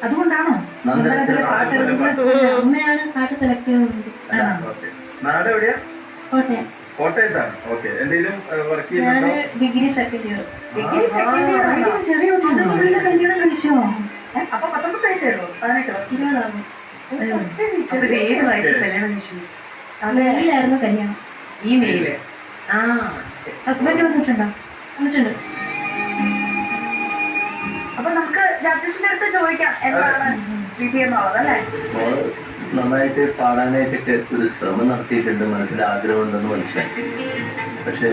അതുകൊണ്ടാണോ അമ്മയാണ് പാട്ട് സെലക്ട് ചെയ്യുന്നത്? കോട്ടയം. കോട്ടയത്താണ്. ഓക്കെ. എന്തെങ്കിലും വർക്ക് ഞാൻ ചെയ്യുന്നുണ്ടോ? Degree second year. ചെറിയ കല്യാണം കഴിച്ചോ? അപ്പൊ 19 വയസ്സേ ഉള്ളൂ. 18 20 അപ്പൊ ഇത് ഏത് വയസ്സിൽ കല്യാണം കഴിച്ചു? മെയിലായിരുന്നു കല്യാണം. ഈ മെയില്. ആ ഹസ്ബൻഡ് വന്നിട്ടുണ്ടോ? വന്നിട്ടുണ്ട്. അപ്പൊ നമുക്ക് ജഡ്ജസിന്റെ അടുത്ത് ചോദിക്കാം എന്താണ് വിധി എന്നുള്ളത് അല്ലേ? നന്നായിട്ട് പാടാനായിട്ടൊക്കെ ഒരു ശ്രമം നടത്തിയിട്ടുണ്ട്, മനസ്സിൽ ആഗ്രഹമുണ്ടെന്ന് മനസ്സിലാക്കി. പക്ഷെ